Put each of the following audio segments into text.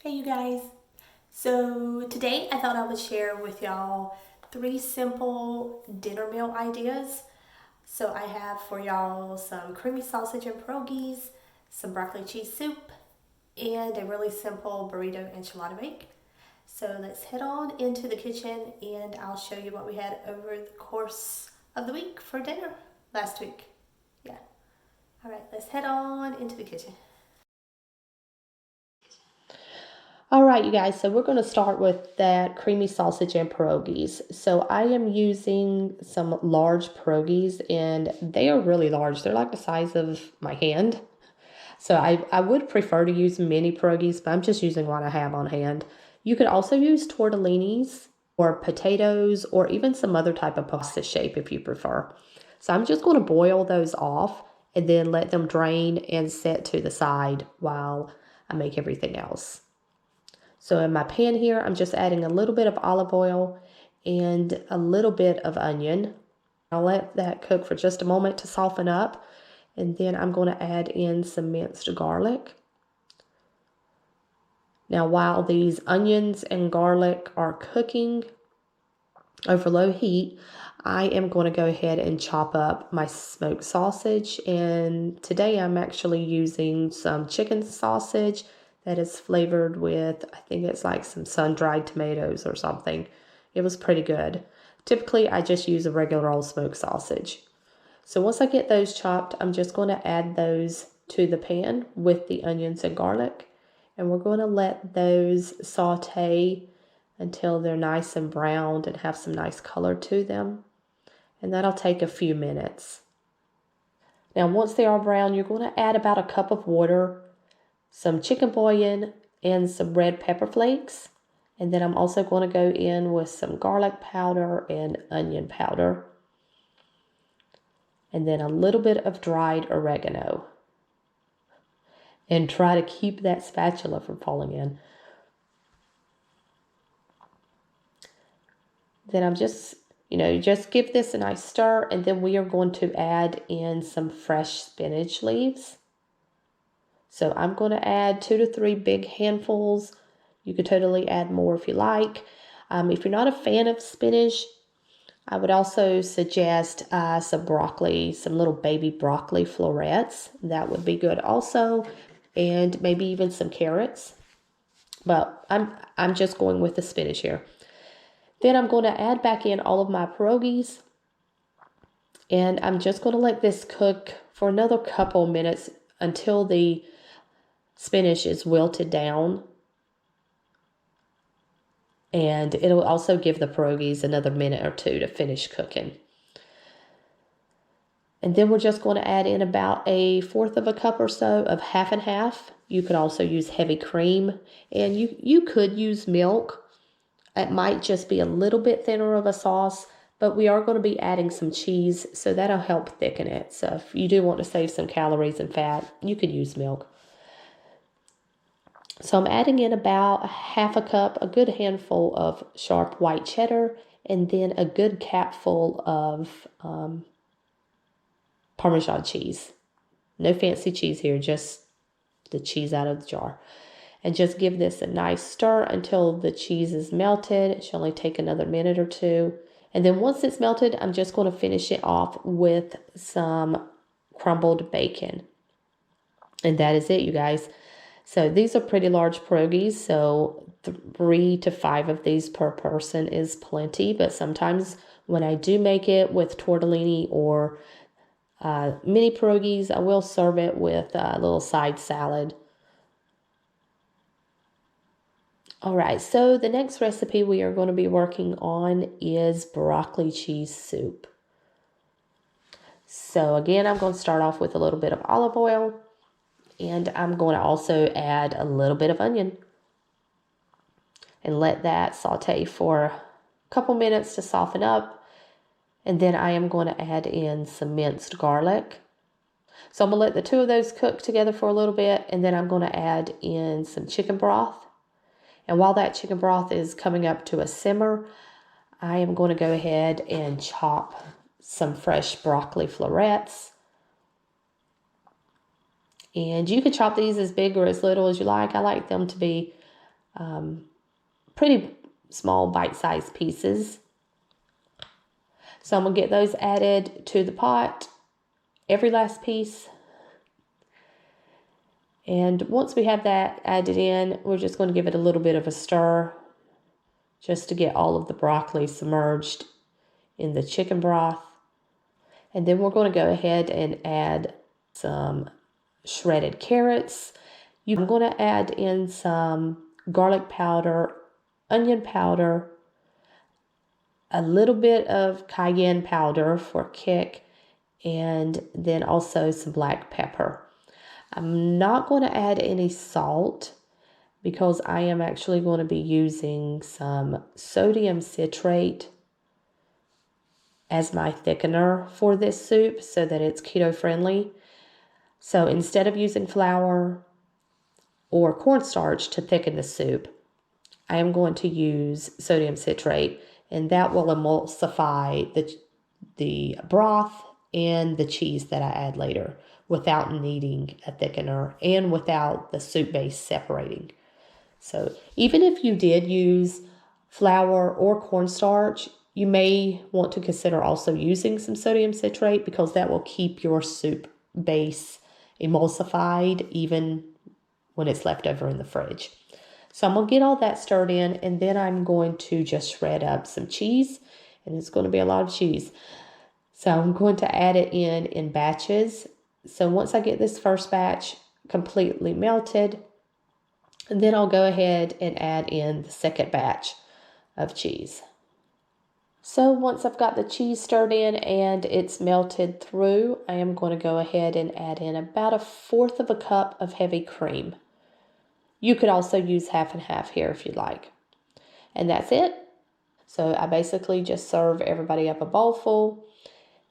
Hey you guys. So today I thought I would share with y'all 3 simple dinner meal ideas. So I have for y'all some creamy sausage and pierogies, some broccoli cheese soup, and a really simple burrito enchilada bake. So let's head on into the kitchen and I'll show you what we had over the course of the week for dinner last week. Yeah. All right, let's head on into the kitchen. All right, you guys, so we're going to start with that creamy sausage and pierogies. So I am using some large pierogies and they are really large. They're like the size of my hand. So I would prefer to use mini pierogies, but I'm just using what I have on hand. You could also use tortellinis or potatoes or even some other type of pasta shape if you prefer. So I'm just going to boil those off and then let them drain and set to the side while I make everything else. So in my pan here, I'm just adding a little bit of olive oil and a little bit of onion. I'll let that cook for just a moment to soften up. And then I'm going to add in some minced garlic. Now, while these onions and garlic are cooking over low heat, I am going to go ahead and chop up my smoked sausage. And today I'm actually using some chicken sausage that is flavored with, I think it's like some sun-dried tomatoes or something. It was pretty good. Typically, I just use a regular old smoked sausage. So once I get those chopped, I'm just going to add those to the pan with the onions and garlic. And we're going to let those saute until they're nice and browned and have some nice color to them. And that'll take a few minutes. Now, once they are brown, you're going to add about a cup of water, some chicken bouillon, and some red pepper flakes. And then I'm also going to go in with some garlic powder and onion powder. And then a little bit of dried oregano. And try to keep that spatula from falling in. Then I'm just give this a nice stir, and then we are going to add in some fresh spinach leaves. So I'm going to add 2 to 3 big handfuls. You could totally add more if you like. If you're not a fan of spinach, I would also suggest some broccoli, some little baby broccoli florets. That would be good also, and maybe even some carrots. But I'm just going with the spinach here. Then I'm going to add back in all of my pierogies. And I'm just going to let this cook for another couple minutes until the spinach is wilted down. And it'll also give the pierogies another minute or two to finish cooking. And then we're just going to add in about 1/4 of a cup or so of half and half. You could also use heavy cream, and you could use milk. It might just be a little bit thinner of a sauce, but we are going to be adding some cheese, so that'll help thicken it. So if you do want to save some calories and fat, you could use milk. So I'm adding in about 1/2 cup, a good handful of sharp white cheddar, and then a good capful of Parmesan cheese. No fancy cheese here, just the cheese out of the jar. And just give this a nice stir until the cheese is melted. It should only take another minute or two. And then once it's melted, I'm just going to finish it off with some crumbled bacon. And that is it, you guys. So these are pretty large pierogies, so 3 to 5 of these per person is plenty. But sometimes when I do make it with tortellini or mini pierogies, I will serve it with a little side salad. All right, so the next recipe we are going to be working on is broccoli cheese soup. So again, I'm going to start off with a little bit of olive oil, and I'm going to also add a little bit of onion and let that saute for a couple minutes to soften up. And then I am going to add in some minced garlic. So I'm going to let the 2 of those cook together for a little bit, and then I'm going to add in some chicken broth. And while that chicken broth is coming up to a simmer, I am going to go ahead and chop some fresh broccoli florets. And you can chop these as big or as little as you like. I like them to be pretty small bite-sized pieces. So I'm going to get those added to the pot, every last piece. And once we have that added in, we're just going to give it a little bit of a stir just to get all of the broccoli submerged in the chicken broth. And then we're going to go ahead and add some shredded carrots. I'm going to add in some garlic powder, onion powder, a little bit of cayenne powder for kick, and then also some black pepper. I'm not going to add any salt because I am actually going to be using some sodium citrate as my thickener for this soup so that it's keto friendly. So instead of using flour or cornstarch to thicken the soup, I am going to use sodium citrate, and that will emulsify the broth and the cheese that I add later without needing a thickener and without the soup base separating. So even if you did use flour or cornstarch, you may want to consider also using some sodium citrate because that will keep your soup base emulsified even when it's left over in the fridge. So I'm going to get all that stirred in, and then I'm going to just shred up some cheese, and it's going to be a lot of cheese. So I'm going to add it in batches. So once I get this first batch completely melted, and then I'll go ahead and add in the second batch of cheese. So once I've got the cheese stirred in and it's melted through, I am going to go ahead and add in about 1/4 of a cup of heavy cream. You could also use half and half here if you'd like. And that's it. So I basically just serve everybody up a bowl full.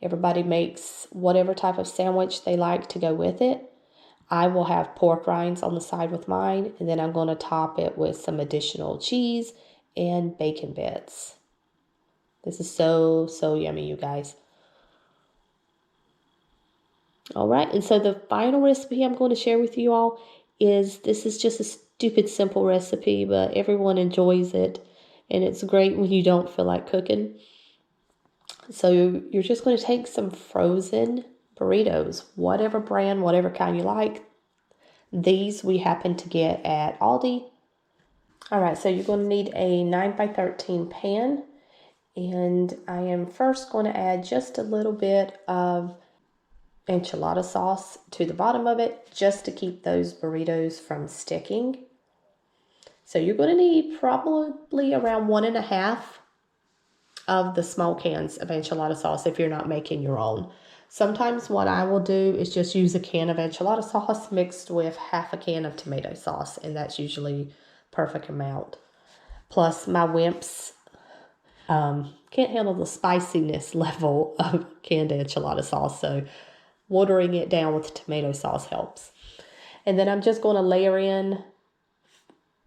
Everybody makes whatever type of sandwich they like to go with it. I will have pork rinds on the side with mine, and then I'm going to top it with some additional cheese and bacon bits. This is so, so yummy, you guys. All right, and so the final recipe I'm going to share with you all this is just a stupid simple recipe, but everyone enjoys it, and it's great when you don't feel like cooking. So you're just going to take some frozen burritos, whatever brand, whatever kind you like. These we happen to get at Aldi. All right, so you're going to need a 9x13 pan, and I am first going to add just a little bit of enchilada sauce to the bottom of it just to keep those burritos from sticking. So you're going to need probably around 1.5 of the small cans of enchilada sauce if you're not making your own. Sometimes what I will do is just use a can of enchilada sauce mixed with half a can of tomato sauce, and that's usually perfect amount. Plus my wimps can't handle the spiciness level of canned enchilada sauce, so watering it down with tomato sauce helps. And then I'm just going to layer in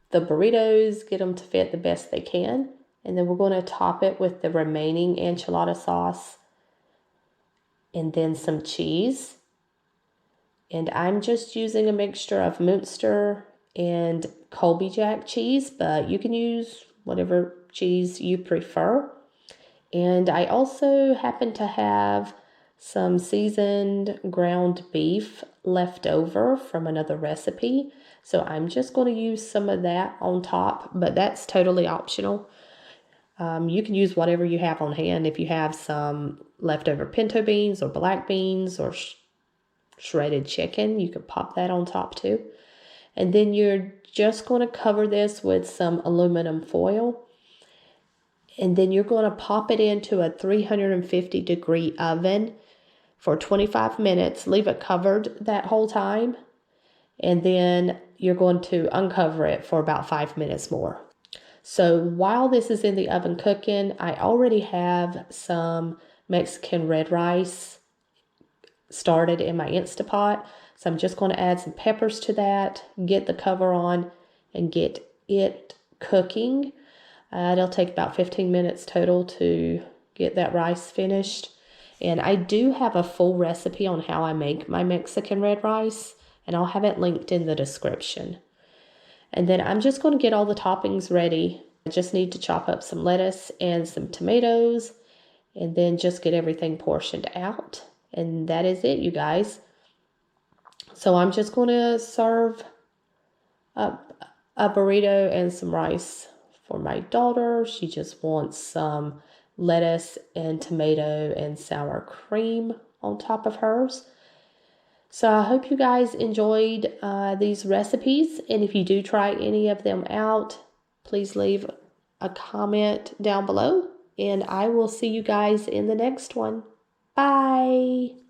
the burritos, get them to fit the best they can. And then we're going to top it with the remaining enchilada sauce and then some cheese. And I'm just using a mixture of Munster and Colby Jack cheese, but you can use whatever cheese you prefer. And I also happen to have some seasoned ground beef left over from another recipe. So I'm just going to use some of that on top, but that's totally optional. You can use whatever you have on hand. If you have some leftover pinto beans or black beans or shredded chicken, you could pop that on top too. And then you're just going to cover this with some aluminum foil. And then you're going to pop it into a 350-degree oven for 25 minutes. Leave it covered that whole time. And then you're going to uncover it for about 5 minutes more. So while this is in the oven cooking, I already have some Mexican red rice started in my Instapot. So I'm just going to add some peppers to that, get the cover on, and get it cooking. It'll take about 15 minutes total to get that rice finished. And I do have a full recipe on how I make my Mexican red rice, and I'll have it linked in the description. And then I'm just going to get all the toppings ready. I just need to chop up some lettuce and some tomatoes and then just get everything portioned out. And that is it, you guys. So I'm just going to serve up a burrito and some rice for my daughter. She just wants some lettuce and tomato and sour cream on top of hers. So I hope you guys enjoyed these recipes. And if you do try any of them out, please leave a comment down below. And I will see you guys in the next one. Bye.